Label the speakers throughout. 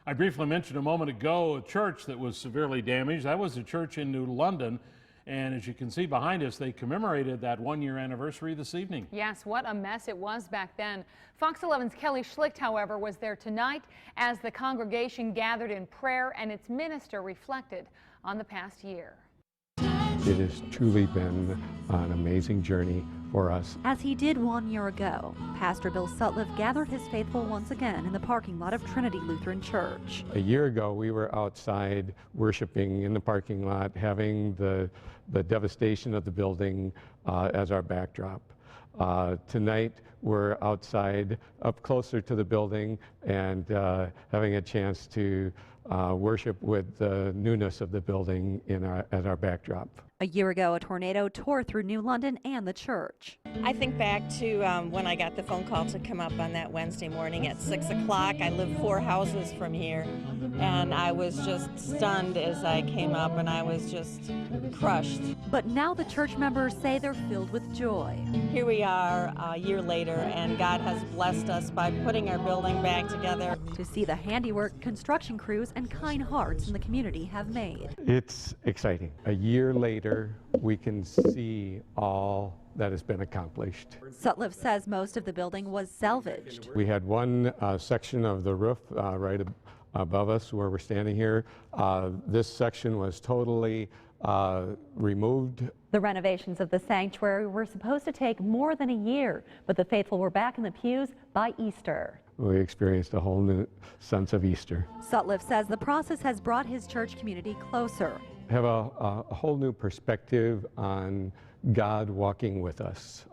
Speaker 1: I briefly mentioned a moment ago a church that was severely damaged. That was a church in New London. And as you can see behind us, they commemorated that one-year anniversary this evening.
Speaker 2: Yes, what a mess it was back then. Fox 11's Kelly Schlicht, however, was there tonight as the congregation gathered in prayer and its minister reflected on the past year.
Speaker 3: It has truly been an amazing journey for us.
Speaker 4: As he did 1 year ago, Pastor Bill Sutliff gathered his faithful once again in the parking lot of Trinity Lutheran Church.
Speaker 3: A year ago, we were outside worshiping in the parking lot, having the devastation of the building as our backdrop. Tonight, we're outside, up closer to the building, and having a chance to worship with the newness of the building as our backdrop.
Speaker 4: A year ago, a tornado tore through New London and the church.
Speaker 5: I think back to when I got the phone call to come up on that Wednesday morning at 6 o'clock. I live 4 houses from here, and I was just stunned as I came up, and I was just crushed.
Speaker 4: But now the church members say they're filled with joy.
Speaker 5: Here we are a year later, and God has blessed us by putting our building back together.
Speaker 4: To see the handiwork construction crews and kind hearts in the community have made.
Speaker 3: It's exciting. A year later, we can see all that has been accomplished.
Speaker 4: Sutliff says most of the building was salvaged.
Speaker 3: We had one section of the roof right above us where we're standing here. This section was totally removed.
Speaker 4: The renovations of the sanctuary were supposed to take more than a year, but the faithful were back in the pews by Easter.
Speaker 3: We experienced a whole new sense of Easter.
Speaker 4: Sutliff says the process has brought his church community closer.
Speaker 3: Have a whole new perspective on God walking with us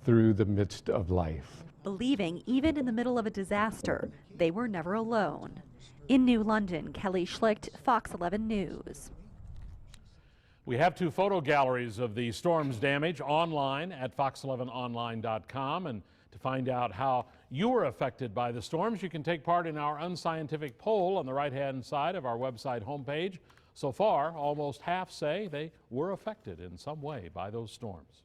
Speaker 3: through the midst of life.
Speaker 4: Believing even in the middle of a disaster, they were never alone. In New London, Kelly Schlicht, Fox 11 News.
Speaker 1: We have 2 photo galleries of the storm's damage online at fox11online.com. And to find out how you were affected by the storms, you can take part in our unscientific poll on the right-hand side of our website homepage. So far, almost half say they were affected in some way by those storms.